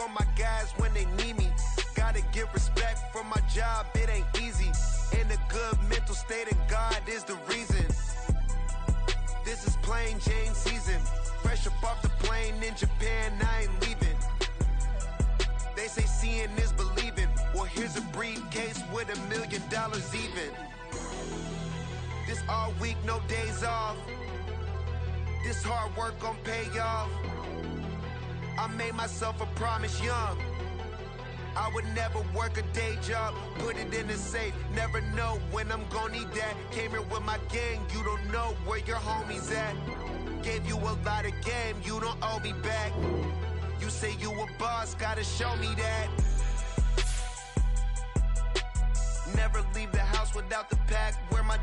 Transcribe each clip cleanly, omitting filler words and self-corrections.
on my guys when they need me. Gotta give respect for my job, it ain't easy. In a good mental state and God is the reason. This is plain Jane season. Fresh up off the plane in Japan, I ain't leaving. They say seeing is believing. Well, here's a briefcase with $1 million even. This all week, no days off. This hard work gon' pay off. I made myself a promise young. I would never work a day job, put it in the safe. Never know when I'm gon' need that. Came here with my gang, you don't know where your homies at. Gave you a lot of game, you don't owe me back. You say you a boss, gotta show me that. Never leave the house without the pack. Where my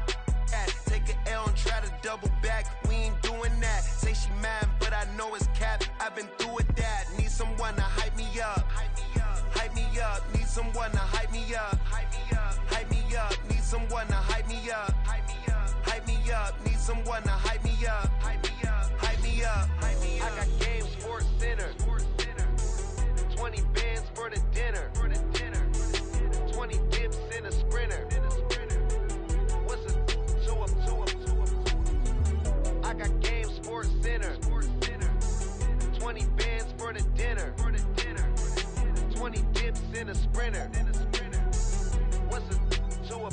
at? Take an L and try to double back. We ain't doing that. Say she mad, but I know it's cap. I've been through with that. Need someone to hype me up. Hype me up. Need someone to hype me up. Hype me up. Need someone to hype me up. Hype me up. Need someone to hype me up. Hype me up. I got game, Sports Center. 20 bands for the dinner. 20 dips in a sprinter. What's a two up? I got game, Sports Center. 20 bands for the dinner. 20 dips in a sprinter. What's a two up?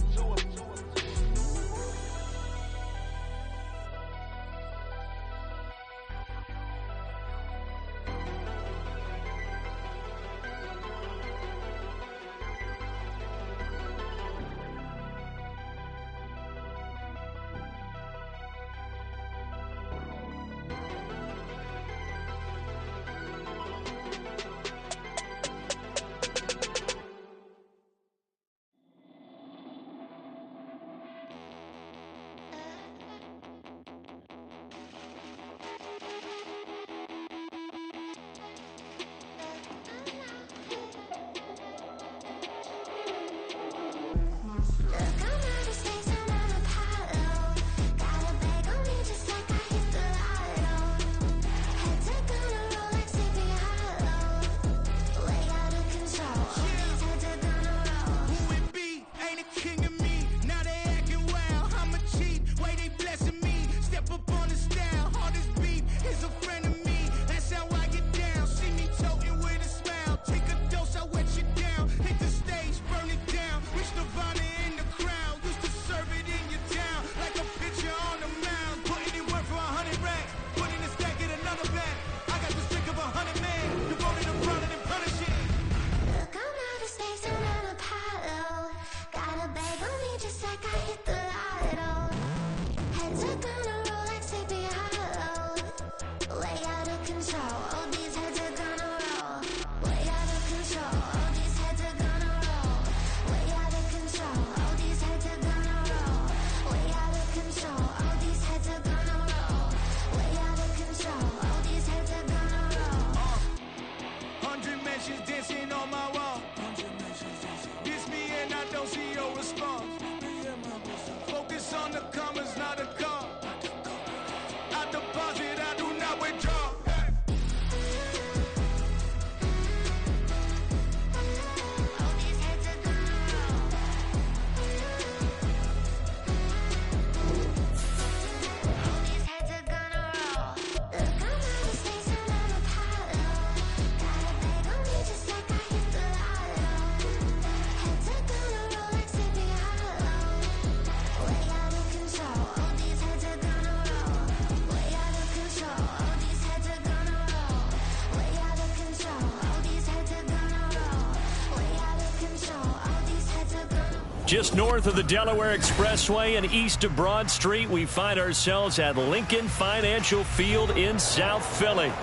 Just north of the Delaware Expressway and east of Broad Street, we find ourselves at Lincoln Financial Field in South Philly.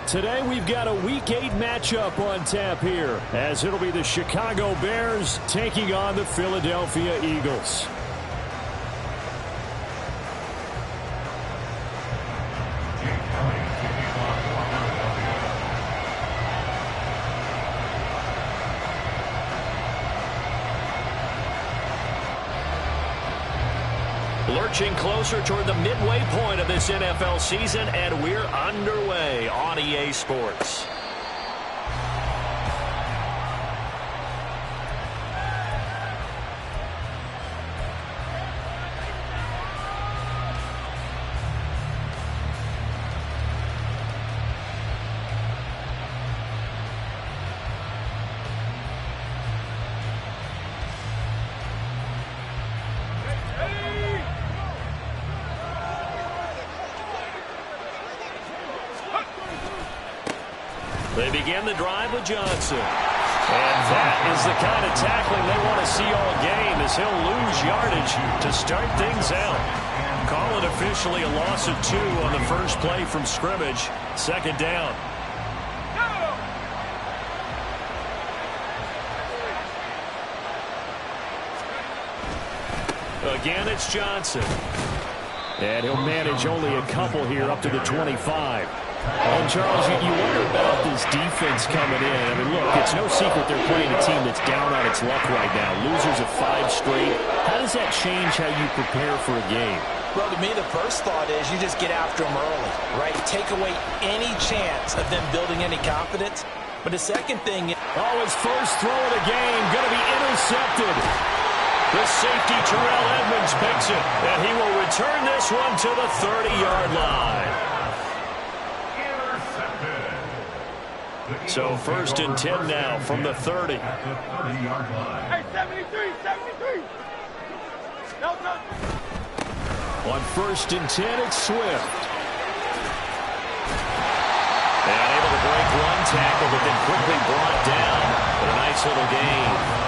Today we've got a Week 8 matchup on tap here, as it'll be the Chicago Bears taking on the Philadelphia Eagles. Lurching closer toward the midway point of this NFL season, and we're underway on EA Sports. begin the drive with Johnson. And that is the kind of tackling they want to see all game, as he'll lose yardage to start things out. Call it officially a loss of 2 on the first play from scrimmage. Second down. Again, it's Johnson. And he'll manage only a couple here up to the 25. And, Charles, you wonder about this defense coming in. I mean, look, it's no secret they're playing a team that's down on its luck right now. Losers of 5 straight. How does that change how you prepare for a game? Well, to me, the first thought is you just get after them early, right? Take away any chance of them building any confidence. But the second thing... his first throw of the game going to be intercepted. The safety, Terrell Edmonds, picks it, and he will return this one to the 30-yard line. So first and 10 now from the 30. Hey, 73. No. On first and 10, it's Swift. And able to break one tackle, but then quickly brought down. But a nice little gain.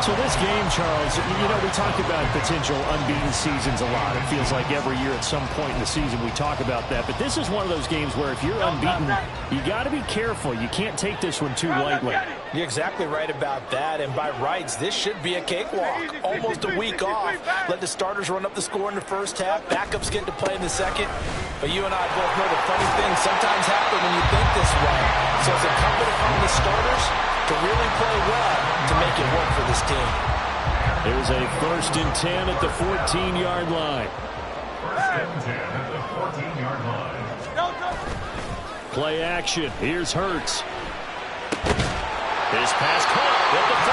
So this game, Charles, you know, we talk about potential unbeaten seasons a lot. It feels like every year at some point in the season we talk about that. But this is one of those games where if you're unbeaten, you got to be careful. You can't take this one too lightly. You're exactly right about that. And by rights, this should be a cakewalk. Almost a week off. Let the starters run up the score in the first half. Backups get to play in the second. But you and I both know the funny things sometimes happen when you think this way. So it's incumbent upon the starters to really play well to make it work for this team. There's a first and 10 at the 14-yard line. First and 10 at the 14-yard line. Play action. Here's Hurts. His pass caught at the 4.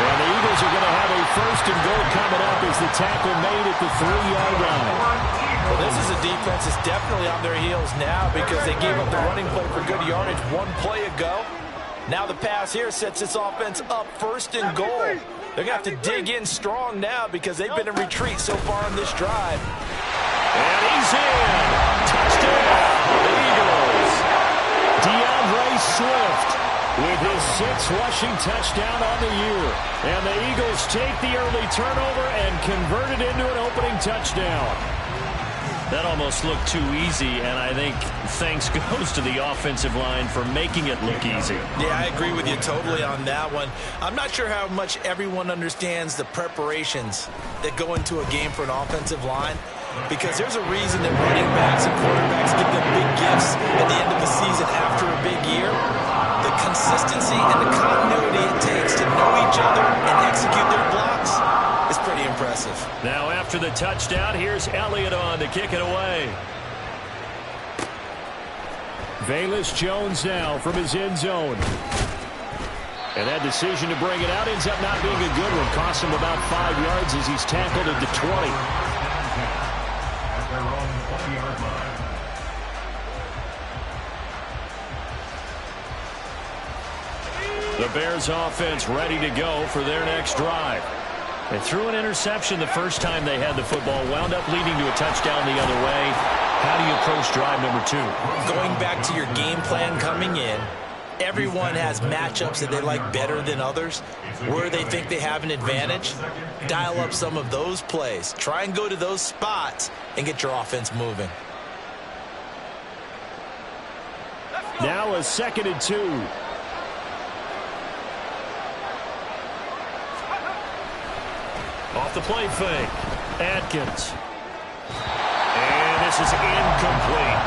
And the Eagles are going to have a first and goal coming up as the tackle made at the 3-yard line. Well, this is a defense that's definitely on their heels now because they gave up the running play for good yardage one play ago. Now the pass here sets this offense up first and goal. They're going to have to dig in strong now because they've been in retreat so far on this drive. And he's in. Touchdown, Eagles. DeAndre Swift with his 6th rushing touchdown on the year. And the Eagles take the early turnover and convert it into an opening touchdown. That almost looked too easy, and I think thanks goes to the offensive line for making it look easy. Yeah, I agree with you totally on that one. I'm not sure how much everyone understands the preparations that go into a game for an offensive line, because there's a reason that running backs and quarterbacks give them big gifts at the end of the season after a big year. The consistency and the continuity it takes to know each other and execute their blocks is pretty impressive. Now after the touchdown, here's Elliott on to kick it away. Velus Jones now from his end zone. And that decision to bring it out ends up not being a good one. Costs him about 5 yards as he's tackled at the 20. At their own 20-yard line. The Bears offense ready to go for their next drive. They threw an interception the first time they had the football, wound up leading to a touchdown the other way. How do you approach drive number 2? Going back to your game plan coming in, everyone has matchups that they like better than others. Where they think they have an advantage, dial up some of those plays. Try and go to those spots and get your offense moving. Now a 2nd and 2. Off the play fake. Atkins. And this is incomplete.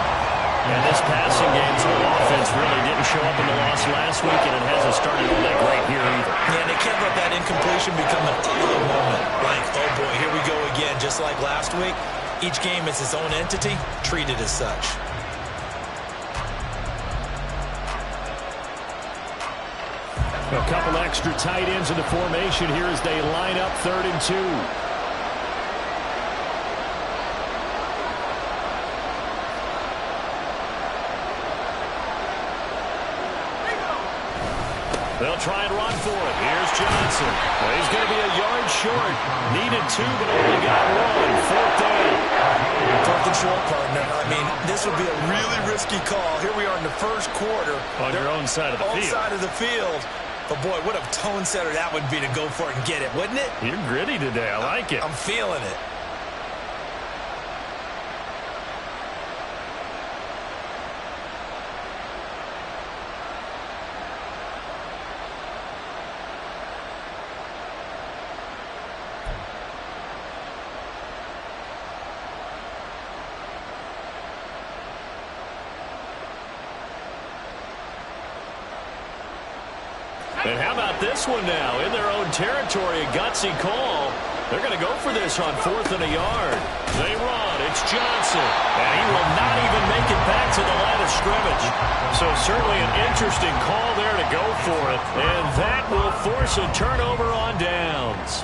And this passing game's offense really didn't show up in the loss last week, and it hasn't started all that great here either. Yeah, they can't let that incompletion become an ugly moment. Like, oh boy, here we go again, just like last week. Each game is its own entity, treated as such. A couple extra tight ends in the formation here as they line up 3rd and 2. They'll try and run for it. Here's Johnson. Well, he's going to be a yard short. Needed 2, but only got 1. 4th down. Full control, partner. I mean, this would be a really risky call. Here we are in the first quarter. On your own side of the field. Side of the field. But, boy, what a tone setter that would be to go for it and get it, wouldn't it? You're gritty today. I like it. I'm feeling it. And how about this one now? In their own territory, a gutsy call. They're going to go for this on 4th and a yard. They run. It's Johnson. And he will not even make it back to the line of scrimmage. So certainly an interesting call there to go for it. And that will force a turnover on downs.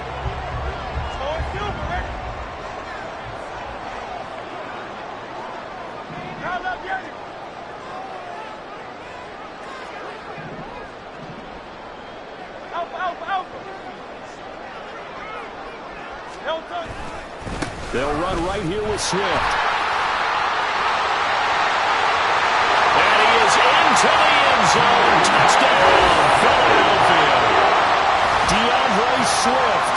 They'll run right here with Swift. And he is into the end zone. Touchdown, Philadelphia. DeAndre Swift,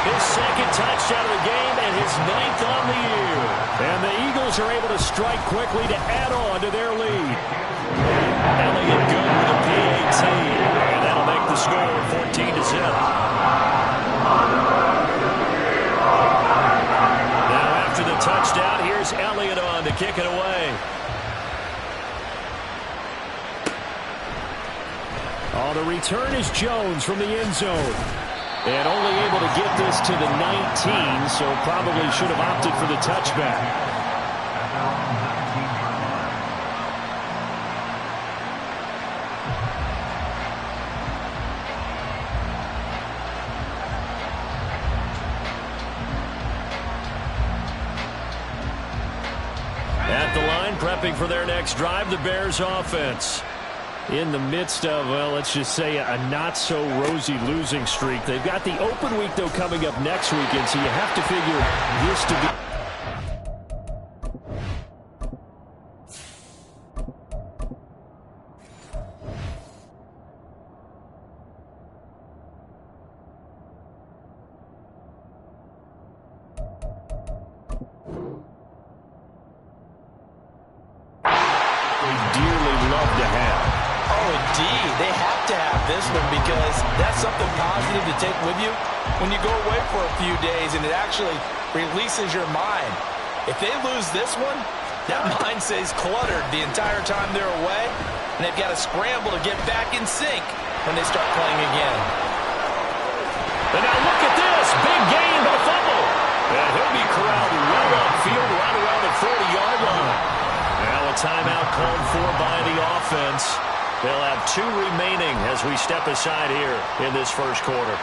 his second touchdown of the game and his 9th on the year. And the Eagles are able to strike quickly to add on to their lead. Elliott good with a PAT. And that'll make the score 14-0. The touchdown. Here's Elliott on to kick it away. Oh, the return is Jones from the end zone. And only able to get this to the 19, so probably should have opted for the touchback. At the line, prepping for their next drive, the Bears offense. In the midst of, well, let's just say a not-so-rosy losing streak. They've got the open week, though, coming up next weekend, so you have to figure this to be... dearly love to have. Oh, indeed. They have to have this one because that's something positive to take with you when you go away for a few days, and it actually releases your mind. If they lose this one, that mind stays cluttered the entire time they're away, and they've got to scramble to get back in sync when they start playing again. And now look at this. Big gain, but a fumble. And he'll be corralled right upfield, right around the 40-yard line. Now a timeout called for by the offense. They'll have 2 remaining as we step aside here in this first quarter.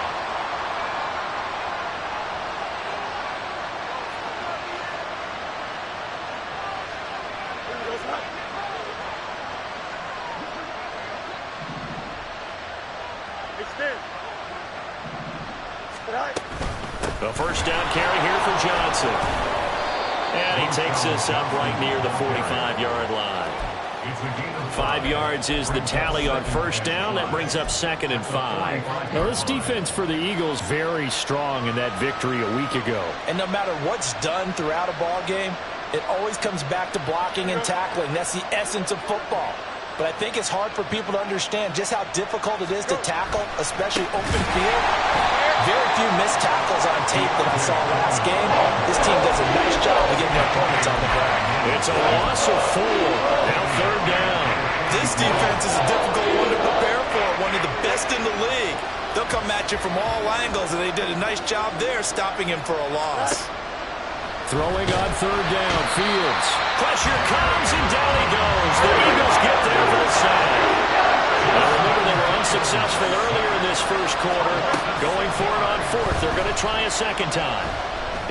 A first down carry here for Johnson. And he takes this up right near the 45-yard line. 5 yards is the tally on first down. That brings up 2nd and 5. Now, this defense for the Eagles very strong in that victory a week ago. And no matter what's done throughout a ball game, it always comes back to blocking and tackling. That's the essence of football. But I think it's hard for people to understand just how difficult it is to tackle, especially open field. Very few missed tackles on tape that I saw last game. This team does a nice job of getting their opponents on the ground. It's a loss of 4. Now 3rd down. This defense is a difficult one to prepare for, one of the best in the league. They'll come at you from all angles, and they did a nice job there stopping him for a loss. Throwing on 3rd down, Fields. Pressure comes, and down he goes. The Eagles get there for the sack. Now remember, they were unsuccessful earlier in this first quarter. Going for it on 4th. They're going to try a second time.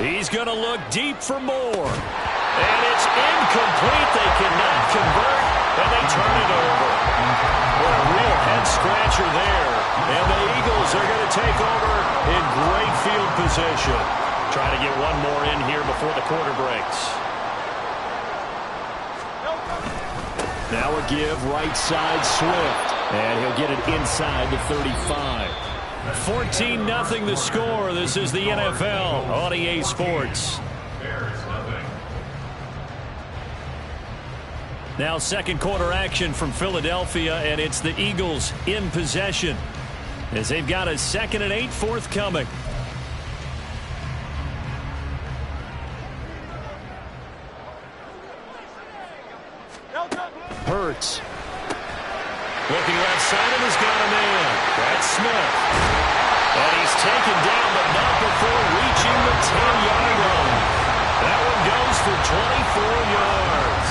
He's going to look deep for more. And it's incomplete. They cannot convert, and they turn it over. What a real head-scratcher there. And the Eagles are going to take over in great field position. Try to get one more in here before the quarter breaks. Now a give right side Swift. And he'll get it inside the 35. 14-0 the score. This is the NFL on EA Sports. Now second quarter action from Philadelphia, and it's the Eagles in possession as they've got a 2nd and 8 forthcoming. Hurts. Looking left side and has got a man. That's Smith. And he's taken down, but not before reaching the 10-yard line. That one goes for 24 yards.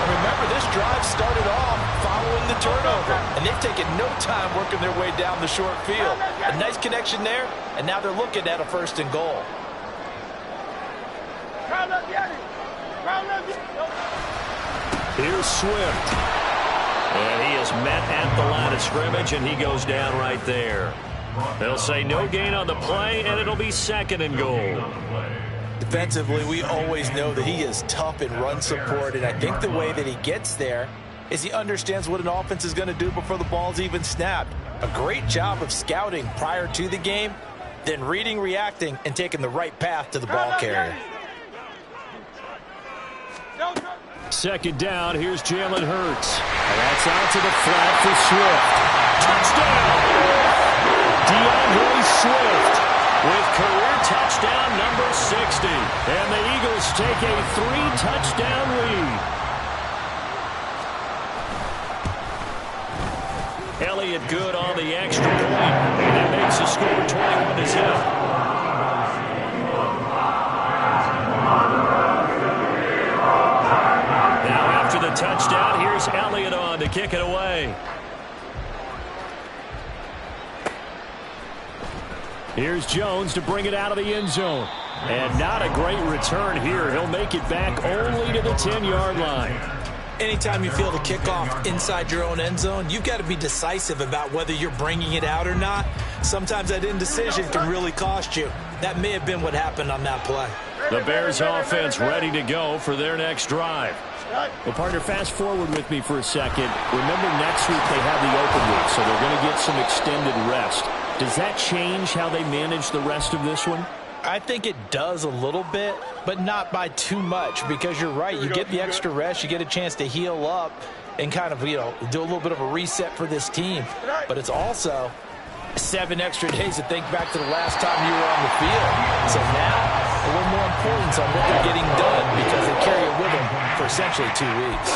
Remember, this drive started off following the turnover, and they've taken no time working their way down the short field. A nice connection there, and now they're looking at a 1st and goal. Here's Swift. And he is met at the line of scrimmage, and he goes down right there. They'll say no gain on the play, and it'll be 2nd and goal. Defensively, we always know that he is tough in run support, and I think the way that he gets there is he understands what an offense is going to do before the ball's even snapped. A great job of scouting prior to the game, then reading, reacting, and taking the right path to the ball carrier. 2nd down, here's Jalen Hurts. And that's out to the flat for Swift. Touchdown! DeAndre Swift with career touchdown number 60. And the Eagles take a 3-touchdown lead. Elliott good on the extra point. And that makes the score 21-0. The touchdown, here's Elliott on to kick it away. Here's Jones to bring it out of the end zone. And not a great return here. He'll make it back only to the 10-yard line. Anytime you feel the kickoff inside your own end zone, you've got to be decisive about whether you're bringing it out or not. Sometimes that indecision can really cost you. That may have been what happened on that play. The Bears offense ready to go for their next drive. Well, partner, fast forward with me for a second. Remember, next week they have the open week, so they're going to get some extended rest. Does that change how they manage the rest of this one? I think it does a little bit, but not by too much, because you're right. You get the extra rest, you get a chance to heal up and kind of, do a little bit of a reset for this team. But it's also 7 extra days to think back to the last time you were on the field. So now, a little more importance on what they're getting done because they carry it with them for essentially 2 weeks.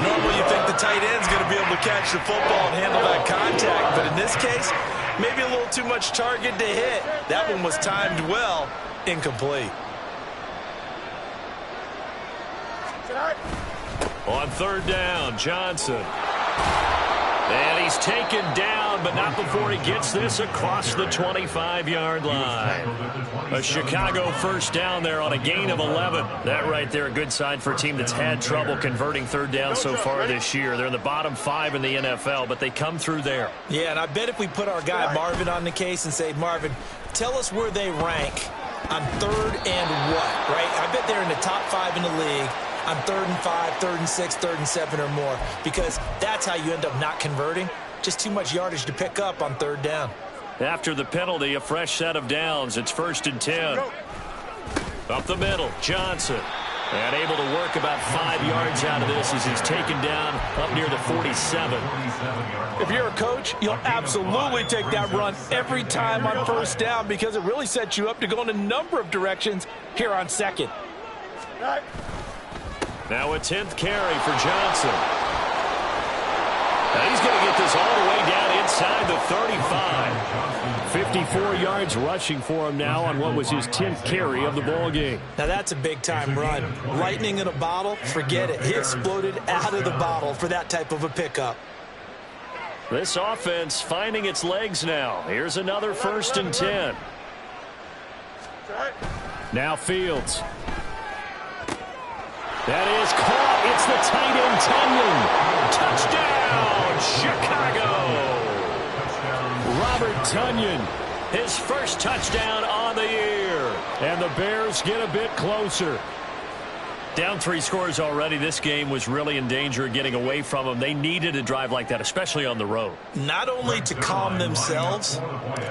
Normally you think the tight end's going to be able to catch the football and handle that contact, but in this case, maybe a little too much target to hit. That one was timed well, incomplete. On 3rd down, Johnson. And he's taken down, but not before he gets this across the 25-yard line. A Chicago 1st down there on a gain of 11. That right there, a good sign for a team that's had trouble converting 3rd down so far this year. They're in the bottom 5 in the NFL, but they come through there. Yeah, and I bet if we put our guy Marvin on the case and say, Marvin, tell us where they rank on 3rd and what, right? I bet they're in the top 5 in the league on 3rd and 5, 3rd and 6, 3rd and 7 or more, because that's how you end up not converting. Just too much yardage to pick up on 3rd down. After the penalty, a fresh set of downs. It's 1st and 10. Up the middle, Johnson. And able to work about 5 yards out of this as he's taken down up near the 47. If you're a coach, you'll absolutely take that run every time on 1st down because it really sets you up to go in a number of directions here on 2nd. Now a 10th carry for Johnson. Now he's going to get this all the way down inside the 35. 54 yards rushing for him now on what was his 10th carry of the ball game. Now that's a big-time run. Lightning in a bottle, forget it. He exploded out of the bottle for that type of a pickup. This offense finding its legs now. Here's another 1st and 10. Now Fields. That is caught. It's the tight end, Tunyon. Touchdown, Chicago. Robert Tunyon, his 1st touchdown on the year. And the Bears get a bit closer. Down 3 scores already. This game was really in danger of getting away from them. They needed a drive like that, especially on the road. Not only to calm themselves,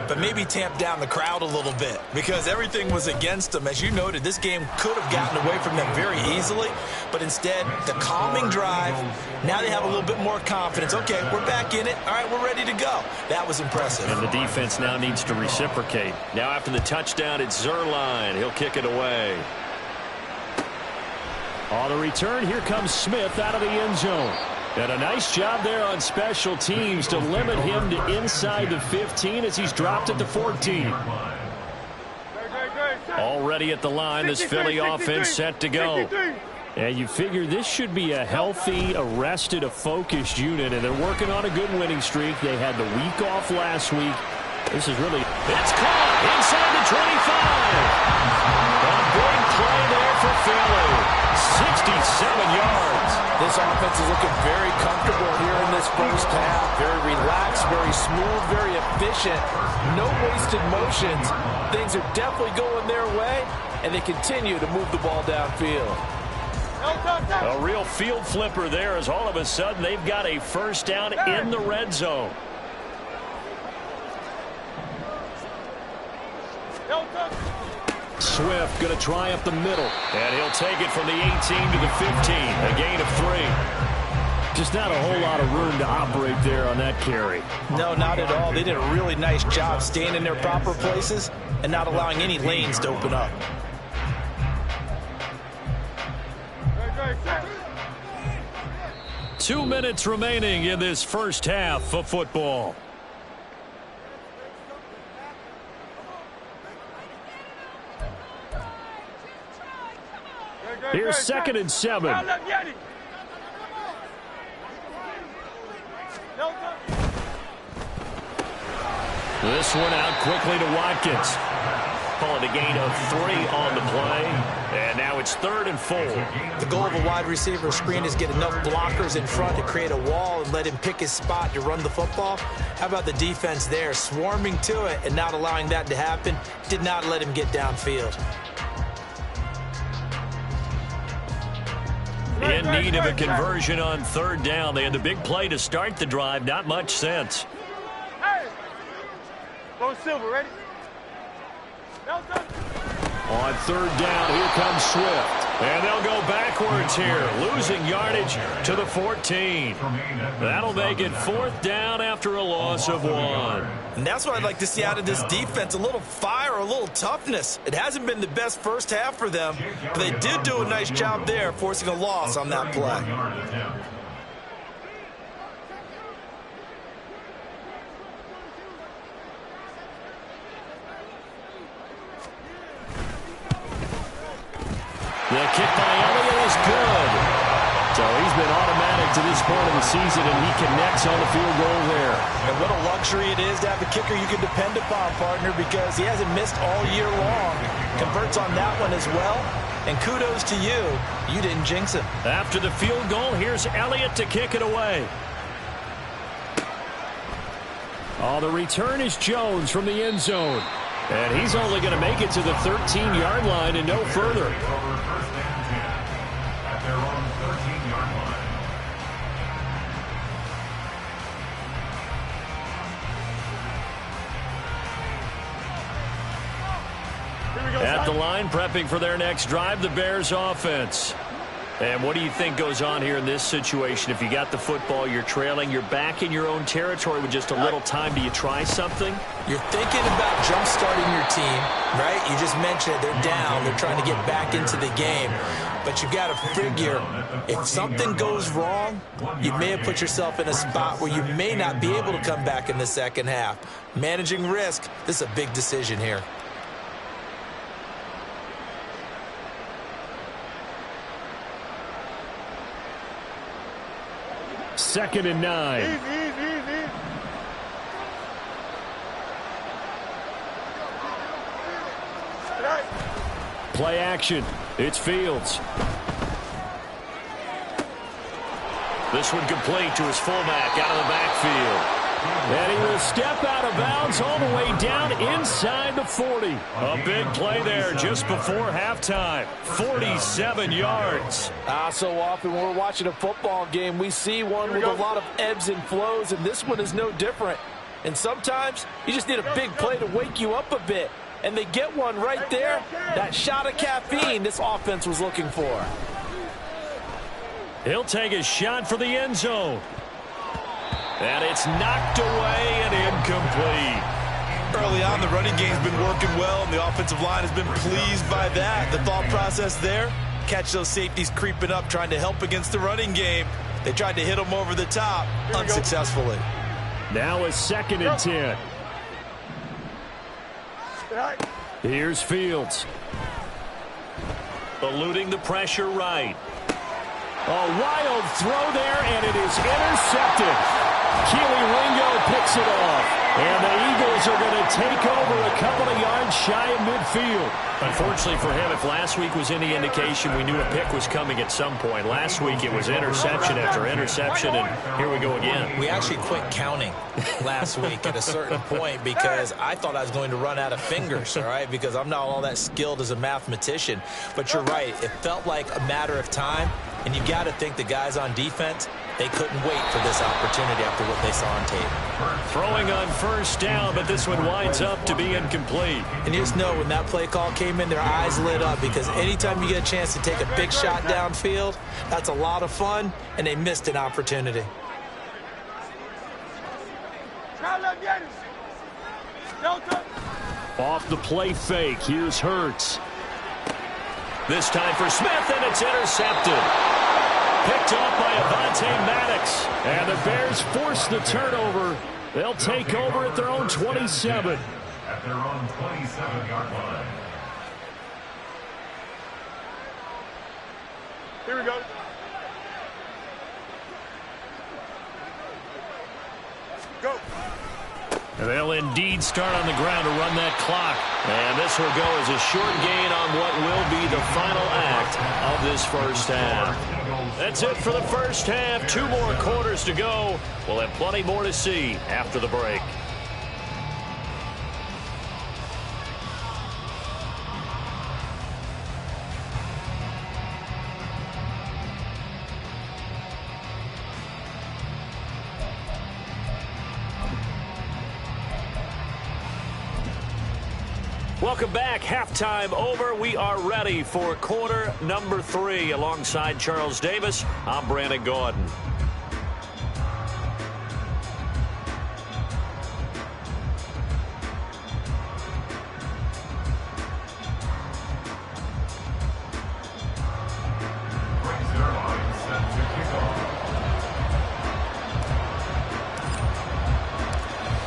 but maybe tamp down the crowd a little bit because everything was against them. As you noted, this game could have gotten away from them very easily, but instead, the calming drive, now they have a little bit more confidence. Okay, we're back in it. All right, we're ready to go. That was impressive. And the defense now needs to reciprocate. Now after the touchdown, it's Zerline. He'll kick it away. On the return, here comes Smith out of the end zone. And a nice job there on special teams to limit him to inside the 15 as he's dropped at the 14. Already at the line, this Philly offense set to go. And you figure this should be a healthy, arrested, a focused unit, and they're working on a good winning streak. They had the week off last week. This is really... It's caught inside the 25. A big play there for Philly. 67 yards. This offense is looking very comfortable here in this first half. Very relaxed, very smooth, very efficient. No wasted motions. Things are definitely going their way, and they continue to move the ball downfield. A real field flipper there as all of a sudden they've got a first down in the red zone. Swift going to try up the middle, and he'll take it from the 18 to the 15, a gain of 3. Just not a whole lot of room to operate there on that carry. No, not at all. They did a really nice job staying in their proper places and not allowing any lanes to open up. Two minutes remaining in this first half of football. Here's 2nd and 7. This one out quickly to Watkins. Call it a gain of 3 on the play. And now it's 3rd and 4. The goal of a wide receiver screen is get enough blockers in front to create a wall and let him pick his spot to run the football. How about the defense there, swarming to it and not allowing that to happen? Did not let him get downfield. In need of a conversion on 3rd down. They had the big play to start the drive. Not much sense. Hey! Go Silver, ready? On 3rd down, here comes Swift. And they'll go backwards here, losing yardage to the 14. That'll make it 4th down after a loss of 1. And that's what I'd like to see out of this defense, a little fire, a little toughness. It hasn't been the best first half for them, but they did do a nice job there, forcing a loss on that play. The kick by Elliott is good. So he's been automatic to this point of the season, and he connects on the field goal there. And what a luxury it is to have a kicker you can depend upon, partner, because he hasn't missed all year long. Converts on that one as well. And kudos to you. You didn't jinx him. After the field goal, here's Elliott to kick it away. Oh, the return is Jones from the end zone. And he's only going to make it to the 13-yard line and no further. At the line, prepping for their next drive, the Bears offense. And what do you think goes on here in this situation? If you got the football, you're trailing, you're back in your own territory with just a little time. Do you try something? You're thinking about jump-starting your team, right? You just mentioned it. They're down. They're trying to get back into the game. But you've got to figure, if something goes wrong, you may have put yourself in a spot where you may not be able to come back in the second half. Managing risk, this is a big decision here. Second and 9. Easy. Play action. It's Fields. This one complete to his fullback out of the backfield. And he will step out of bounds all the way down inside the 40. A big play there just before halftime. 47 yards. So often when we're watching a football game, we see one with a lot of ebbs and flows, and this one is no different. And sometimes you just need a big play to wake you up a bit. And they get one right there. That shot of caffeine this offense was looking for. He'll take a shot for the end zone. And it's knocked away and incomplete. Early on, the running game's been working well, and the offensive line has been pleased by that. The thought process there, catch those safeties creeping up, trying to help against the running game. They tried to hit them over the top, unsuccessfully. Now a 2nd and 10. Here's Fields. Eluding the pressure right. A wild throw there, and it is intercepted. Keely Ringo picks it off. And the Eagles are going to take over a couple of yards shy of midfield. Unfortunately for him, if last week was any indication, we knew a pick was coming at some point. Last week it was interception after interception, and here we go again. We actually quit counting last week at a certain point because I thought I was going to run out of fingers, all right, because I'm not all that skilled as a mathematician. But you're right. It felt like a matter of time, and you got to think the guys on defense, they couldn't wait for this opportunity after what they saw on tape. Throwing on first down, but this one winds up to be incomplete. And you just know when that play call came in, their eyes lit up because anytime you get a chance to take a big shot downfield, that's a lot of fun, and they missed an opportunity. Off the play fake, here's Hurts. This time for Smith, and it's intercepted. Picked off by Avonte Maddox. And the Bears force the turnover. They'll take over at their own 27. At their own 27-yard line. Here we go. Go. And they'll indeed start on the ground to run that clock. And this will go as a short gain on what will be the final act of this first half. That's it for the first half. 2 more quarters to go. We'll have plenty more to see after the break. Welcome back. Halftime over. We are ready for quarter number 3. Alongside Charles Davis, I'm Brandon Gordon.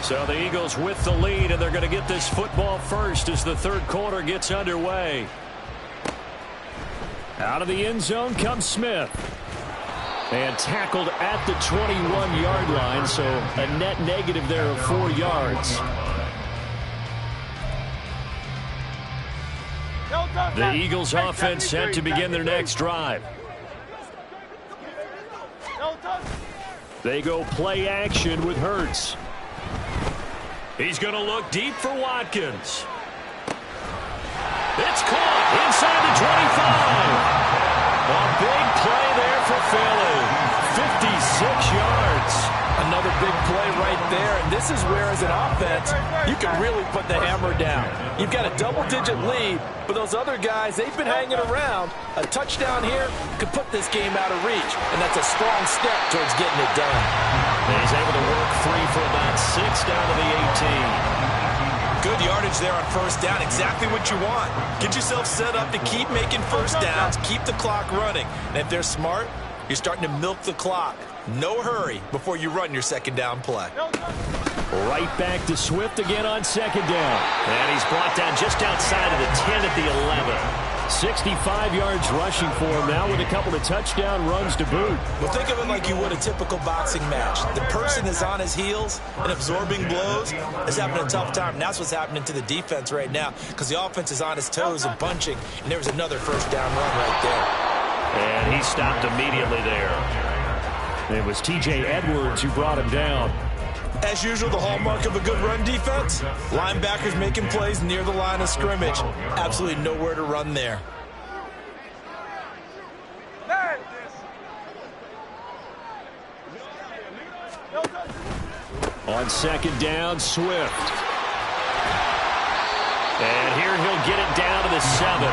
So the Eagles with the lead, and they're going to get this football first as the third quarter gets underway. Out of the end zone comes Smith. And tackled at the 21-yard line, so a net negative there of 4 yards. The Eagles offense set to begin their next drive. They go play action with Hurts. He's going to look deep for Watkins. It's caught inside the 25. A big play there for Philly. 56 yards. Another big play right there. And this is where, as an offense, you can really put the hammer down. You've got a double-digit lead, but those other guys, they've been hanging around. A touchdown here could put this game out of reach, and that's a strong step towards getting it done. And he's able to work 3 for about 6 down to the 18. Good yardage there on first down. Exactly what you want. Get yourself set up to keep making first downs, keep the clock running. And if they're smart, you're starting to milk the clock. No hurry before you run your second down play. Right back to Swift again on second down. And he's brought down just outside of the 10 at the 11. 65 yards rushing for him now with a couple of touchdown runs to boot. Well, think of it like you would a typical boxing match. The person is on his heels and absorbing blows is having a tough time. And that's what's happening to the defense right now because the offense is on his toes and punching, and there was another first down run right there. And he stopped immediately there. It was T.J. Edwards who brought him down. As usual, the hallmark of a good run defense, linebackers making plays near the line of scrimmage. Absolutely nowhere to run there. On second down, Swift. And here he'll get it down to the 7.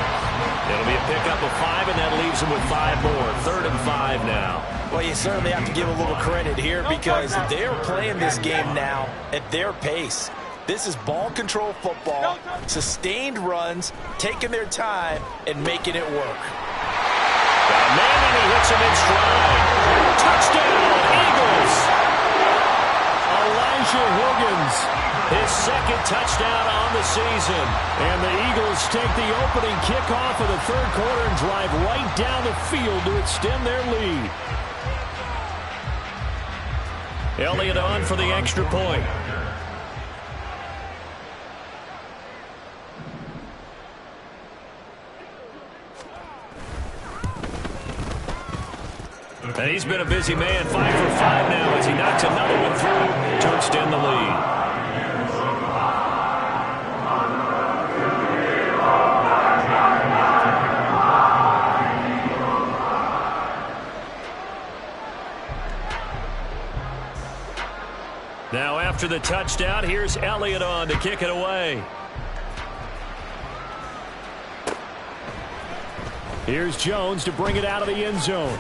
It'll be a pickup of 5, and that leaves him with 5 more. 3rd and 5 now. Well, you certainly have to give a little credit here because they're playing this game now at their pace. This is ball control football, sustained runs, taking their time, and making it work. Man, he hits him in stride. Touchdown, Eagles! Elijah Higgins, his 2nd touchdown on the season. And the Eagles take the opening kickoff of the 3rd quarter and drive right down the field to extend their lead. Elliott on for the extra point. And he's been a busy man, 5 for 5 now as he knocks another one through to extend the lead. Now after the touchdown, here's Elliott on to kick it away. Here's Jones to bring it out of the end zone.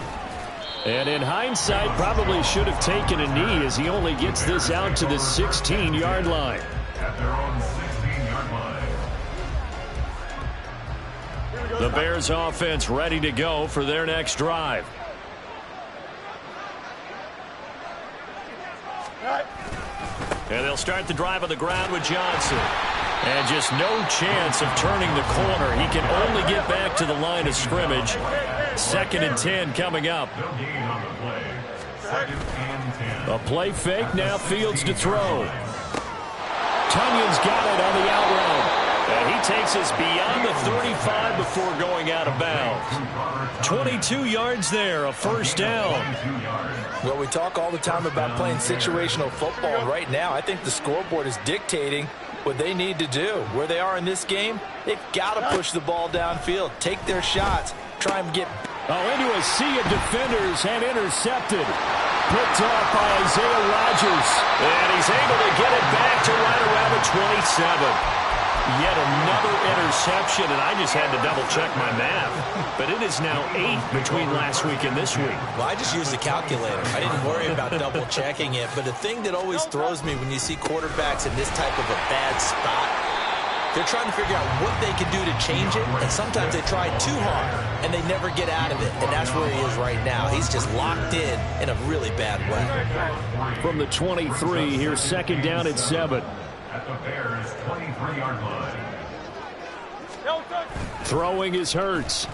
And in hindsight, probably should have taken a knee as he only gets this out to the 16-yard line. At their own 16-yard line. The Bears offense ready to go for their next drive. And they'll start the drive on the ground with Johnson. And just no chance of turning the corner. He can only get back to the line of scrimmage. 2nd and 10 coming up. No gain on the play. 2nd and 10. A play fake, now Fields to throw. Tunyon's got it on the out route. And he takes us beyond the 35 before going out of bounds. 22 yards there, a 1st down. Well, we talk all the time about playing situational football. Right now, I think the scoreboard is dictating what they need to do. Where they are in this game, they've got to push the ball downfield, take their shots, try and get... into a sea of defenders and intercepted. Picked off by Isaiah Rodgers. And he's able to get it back to right around the 27. Yet another interception, and I just had to double-check my math. But it is now 8 between last week and this week. Well, I just used a calculator. I didn't worry about double-checking it. But the thing that always throws me when you see quarterbacks in this type of a bad spot, they're trying to figure out what they can do to change it, and sometimes they try too hard, and they never get out of it. And that's where he is right now. He's just locked in a really bad way. From the 23, here's 2nd down at 7. At the Bears' 23-yard line. Throwing is Hurts.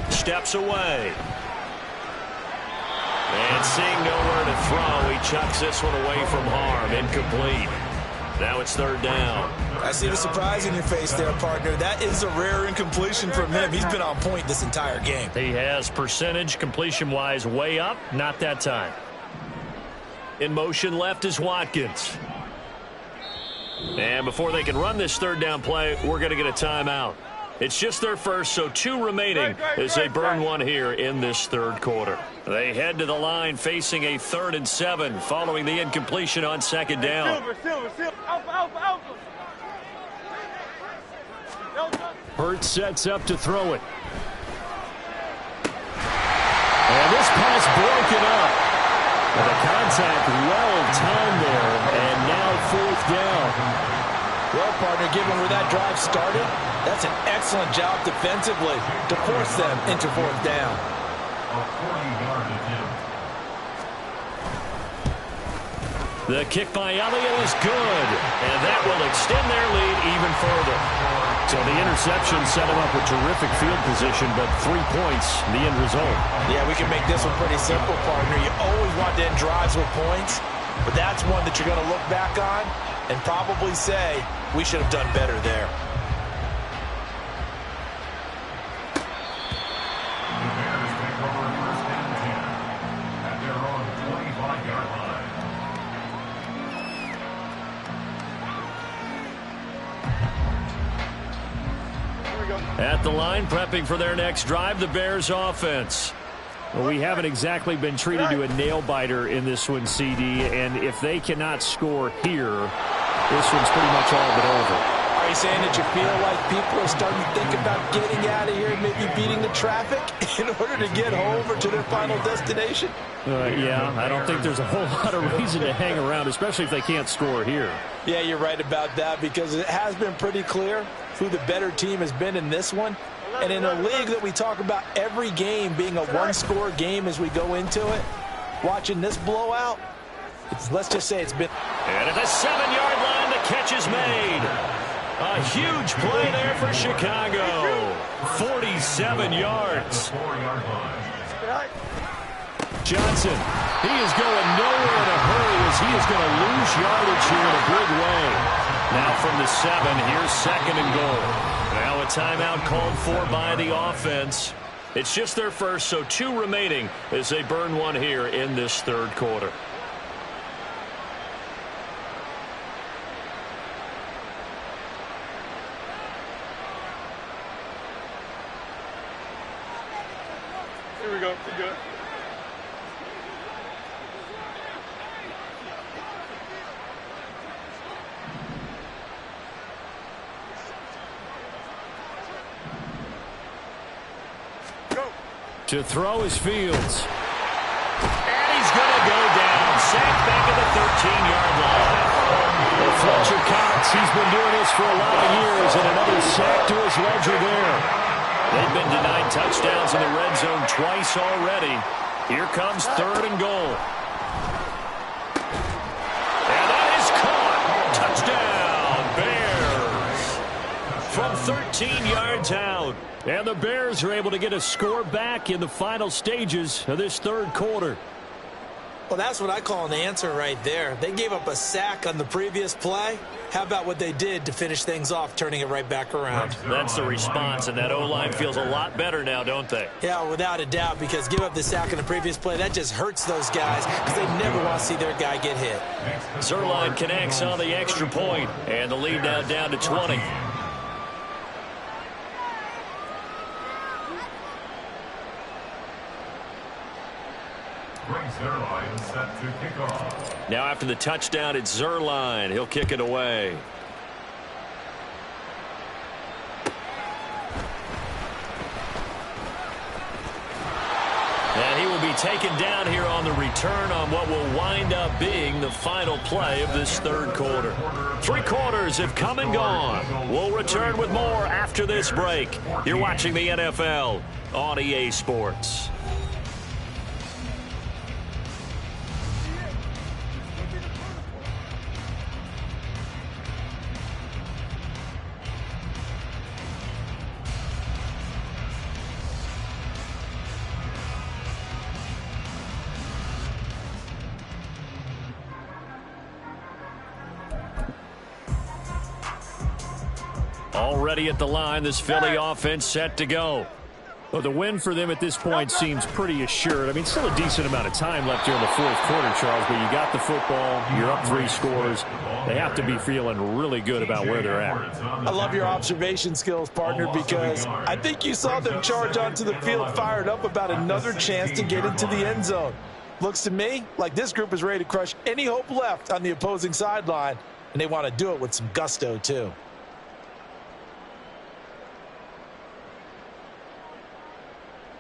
Steps away. And seeing nowhere to throw, he chucks this one away from harm. Incomplete. Now it's 3rd down. I see the surprise in your face there, partner. That is a rare incompletion from him. He's been on point this entire game. He has percentage completion-wise way up. Not that time. In motion left is Watkins. And before they can run this 3rd down play, we're going to get a timeout. It's just their first, so 2 remaining as they burn one here in this 3rd quarter. They head to the line facing a 3rd and 7 following the incompletion on 2nd down. Hurts sets up to throw it. And this pass broken up. And the contact well-timed there, and now 4th down. Well, partner, given where that drive started, that's an excellent job defensively to force them into 4th down. A 40-yard attempt. The kick by Elliott is good, and that will extend their lead even further. So the interception set him up with terrific field position, but 3 points, the end result. Yeah, we can make this one pretty simple, partner. You always want to end drives with points, but that's one that you're going to look back on and probably say, we should have done better there. The Bears take over 1st and 10 at their own 25-yard line. At the line, prepping for their next drive, the Bears offense. Well, we haven't exactly been treated to a nail-biter in this one, CD, and if they cannot score here, this one's pretty much all but over. Are you saying that you feel like people are starting to think about getting out of here and maybe beating the traffic in order to get home or to their final destination? Yeah, I don't think there's a whole lot of reason to hang around, especially if they can't score here. Yeah, you're right about that, because it has been pretty clear who the better team has been in this one. And in a league that we talk about every game being a one-score game as we go into it, watching this blowout, let's just say it's been... And at the 7-yard line, the catch is made. A huge play there for Chicago. 47 yards. Johnson, he is going nowhere in a hurry as he is going to lose yardage here in a big way. Now from the 7, here's 2nd and goal. Now a timeout called for by the offense. It's just their first, so 2 remaining as they burn one here in this 3rd quarter. Here we go. We're good. To throw is Fields. And he's going to go down. Sacked back at the 13-yard line. Well, Fletcher Cox, he's been doing this for a lot of years, and another sack to his ledger there. They've been denied touchdowns in the red zone twice already. Here comes 3rd and goal. And that is caught. Touchdown, Bears. From 13 yards out. And the Bears are able to get a score back in the final stages of this 3rd quarter. Well, that's what I call an answer right there. They gave up a sack on the previous play. How about what they did to finish things off, turning it right back around? That's the response, and that O-line feels a lot better now, don't they? Yeah, without a doubt, because give up the sack on the previous play, that just hurts those guys because they never want to see their guy get hit. Zerline connects on the extra point, and the lead now down to 20. Set to kick off. Now after the touchdown, it's Zerline. He'll kick it away. And he will be taken down here on the return on what will wind up being the final play of this 3rd quarter. 3 quarters have come and gone. We'll return with more after this break. You're watching the NFL on EA Sports. Already at the line, this Philly offense set to go. Well, the win for them at this point seems pretty assured. I mean, still a decent amount of time left here in the 4th quarter, Charles, but you got the football, you're up 3 scores. They have to be feeling really good about where they're at. I love your observation skills, partner, because I think you saw them charge onto the field fired up about another chance to get into the end zone. Looks to me like this group is ready to crush any hope left on the opposing sideline, and they want to do it with some gusto, too.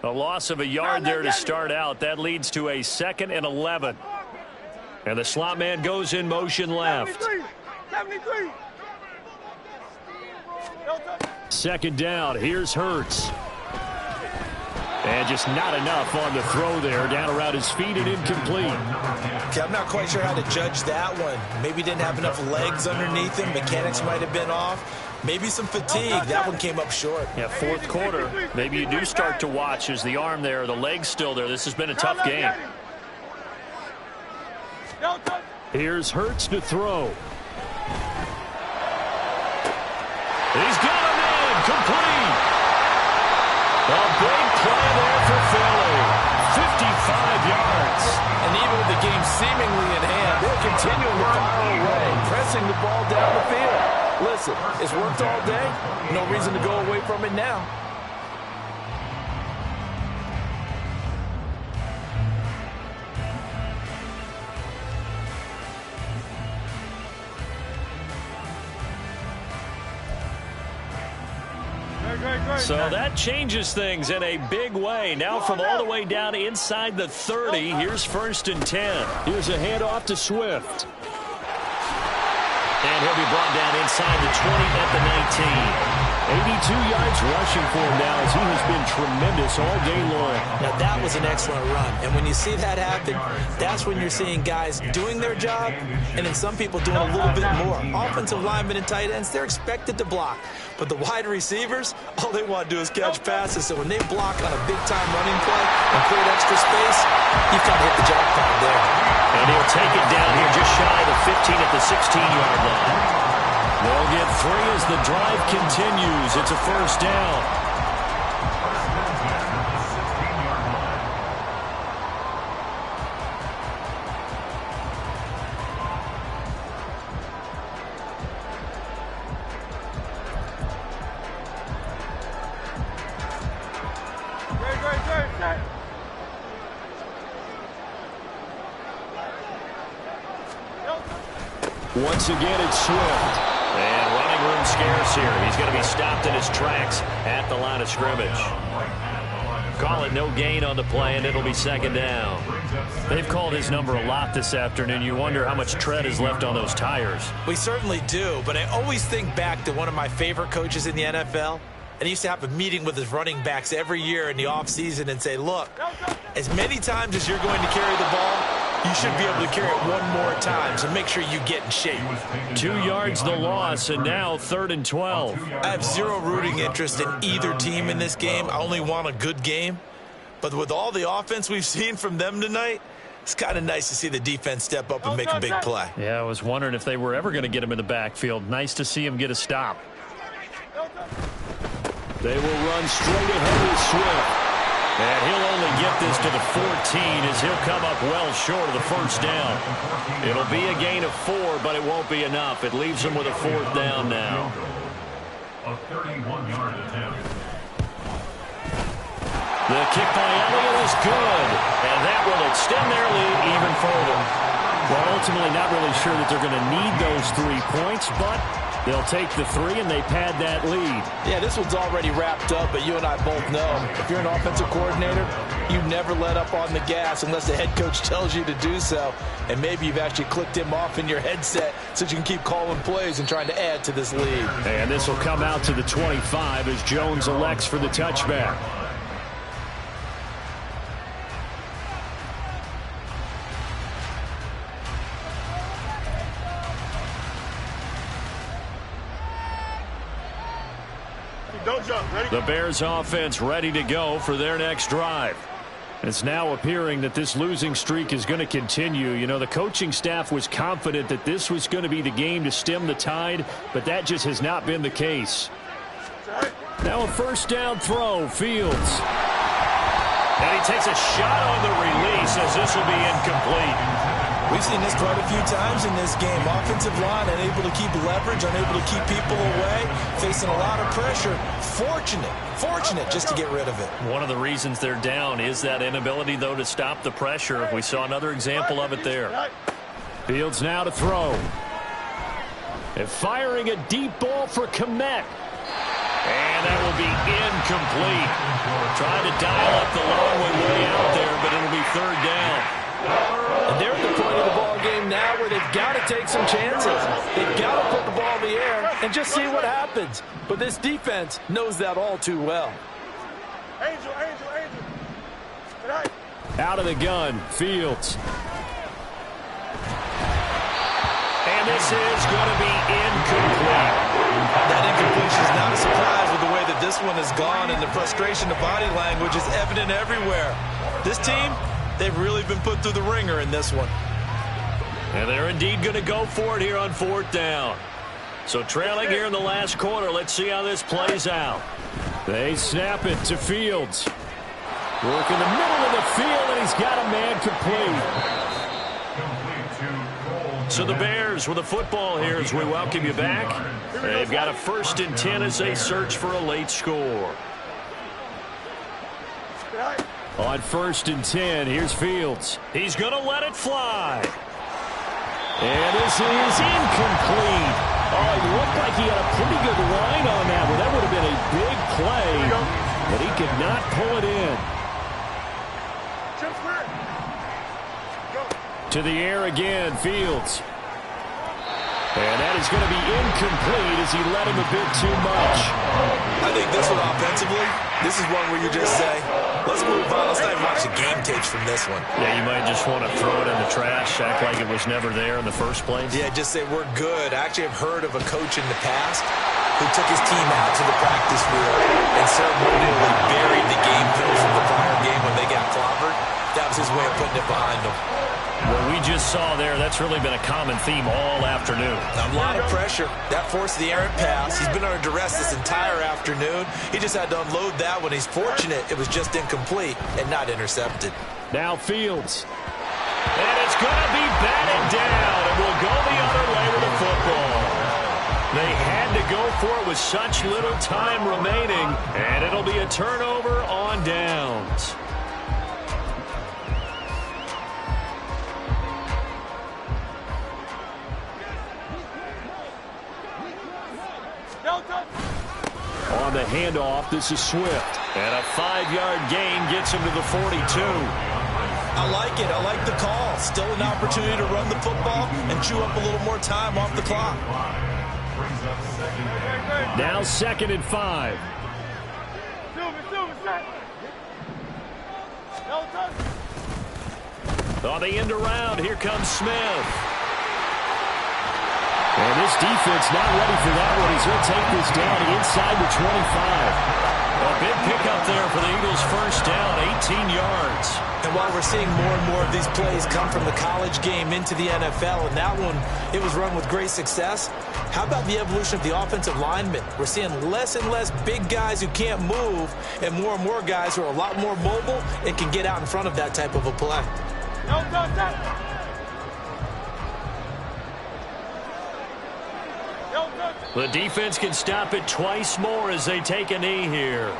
A loss of a yard there to start out. That leads to a 2nd and 11. And the slot man goes in motion left. 73. 2nd down. Here's Hurts. And just not enough on the throw there. Down around his feet and incomplete. Okay, I'm not quite sure how to judge that one. Maybe didn't have enough legs underneath him. Mechanics might have been off. Maybe some fatigue. That one came up short. Yeah, 4th quarter. Maybe you do start to watch as the arm there, the leg's still there. This has been a tough game. Here's Hurts to throw. He's got him in. Complete. A big play there for Philly. 55 yards. And even with the game seemingly in hand, they're continuing to fire away, pressing the ball down the field. Listen, it's worked all day. No reason to go away from it now. So that changes things in a big way. Now from all the way down inside the 30, here's 1st and 10. Here's a handoff to Swift. And he'll be brought down inside the 20 at the 19. 82 yards rushing for him now as he has been tremendous all day long. Now, that was an excellent run. And when you see that happen, that's when you're seeing guys doing their job and then some people doing a little bit more. Offensive linemen and tight ends, they're expected to block. But the wide receivers, all they want to do is catch passes. So when they block on a big-time running play and create extra space, you've kind of hit the jackpot there. And he'll take it down here just shy of the 15 at the 16-yard line. They'll get 3 as the drive continues. It's a 1st down. Once again, it's Swift. And running room scarce here. He's going to be stopped in his tracks at the line of scrimmage. Call it no gain on the play, and it'll be 2nd down. They've called his number a lot this afternoon. You wonder how much tread is left on those tires. We certainly do, but I always think back to one of my favorite coaches in the NFL. And he used to have a meeting with his running backs every year in the offseason and say, look, as many times as you're going to carry the ball, you should be able to carry it one more time, so make sure you get in shape. 2 yards the loss, and now 3rd and 12. I have zero rooting interest in either team in this game. I only want a good game. But with all the offense we've seen from them tonight, it's kind of nice to see the defense step up and make a big play. Yeah, I was wondering if they were ever going to get him in the backfield. Nice to see him get a stop. They will run straight ahead with Swift. And he'll only get this to the 14 as he'll come up well short of the 1st down. It'll be a gain of 4, but it won't be enough. It leaves him with a 4th down now. A 31-yard attempt. The kick by Elliott is good, and that will extend their lead even further. Well, ultimately not really sure that they're going to need those 3 points, but they'll take the 3 and they pad that lead. Yeah, this one's already wrapped up, but you and I both know if you're an offensive coordinator, you never let up on the gas unless the head coach tells you to do so. And maybe you've actually clicked him off in your headset so you can keep calling plays and trying to add to this lead. And this will come out to the 25 as Jones elects for the touchback. Don't jump. Ready? The Bears offense ready to go for their next drive. It's now appearing that this losing streak is going to continue. You know, the coaching staff was confident that this was going to be the game to stem the tide, but that just has not been the case. Now a 1st down throw, Fields. And he takes a shot on the release as this will be incomplete. We've seen this quite a few times in this game. Offensive line unable to keep leverage, unable to keep people away, facing a lot of pressure. Fortunate just to get rid of it. One of the reasons they're down is that inability, though, to stop the pressure. We saw another example of it there. Fields now to throw. And firing a deep ball for Kmet. And that will be incomplete. Trying to dial up the long one way out there, but it'll be 3rd down. And they're at the point of the ball game now where they've got to take some chances. They've got to put the ball in the air and just see what happens. But this defense knows that all too well. Angel. Out of the gun, Fields. And this is going to be incomplete. That incompletion is not a surprise with the way that this one has gone, and the frustration, the body language is evident everywhere. This team, they've really been put through the ringer in this one. And they're indeed going to go for it here on 4th down. So trailing here in the last quarter, let's see how this plays out. They snap it to Fields. Work in the middle of the field, and he's got a man complete. So the Bears with a football here as we welcome you back. They've got a 1st and 10 as they search for a late score. On 1st and 10, here's Fields. He's going to let it fly. And this is incomplete. Oh, it looked like he had a pretty good line on that one. That would have been a big play, but he could not pull it in. To the air again, Fields. And that is going to be incomplete as he let him a bit too much. I think this one offensively, this is one where you just say, let's move on. Let's not even watch the game tapes from this one. Yeah, you might just want to throw it in the trash, act like it was never there in the first place. Yeah, just say we're good. I actually have heard of a coach in the past who took his team out to the practice field and ceremonially buried the game film from the prior game when they got clobbered. That was his way of putting it behind them. What we just saw there, that's really been a common theme all afternoon. A lot of pressure. That forced the errant pass. He's been under duress this entire afternoon. He just had to unload that one. He's fortunate it was just incomplete and not intercepted. Now Fields. And it's going to be batted down, and we'll go the other way with the football. They had to go for it with such little time remaining, and it'll be a turnover on downs. On the handoff, this is Swift. And a 5-yard gain gets him to the 42. I like it. I like the call. Still an opportunity to run the football and chew up a little more time off the clock. Now 2nd and 5. On the end around, here comes Smith. And this defense not ready for that one. He's going to take this down inside the 25. A big pickup there for the Eagles' first down, 18 yards. And while we're seeing more and more of these plays come from the college game into the NFL, and that one, it was run with great success, how about the evolution of the offensive linemen? We're seeing less and less big guys who can't move and more guys who are a lot more mobile and can get out in front of that type of a play. The defense can stop it twice more as they take a knee here.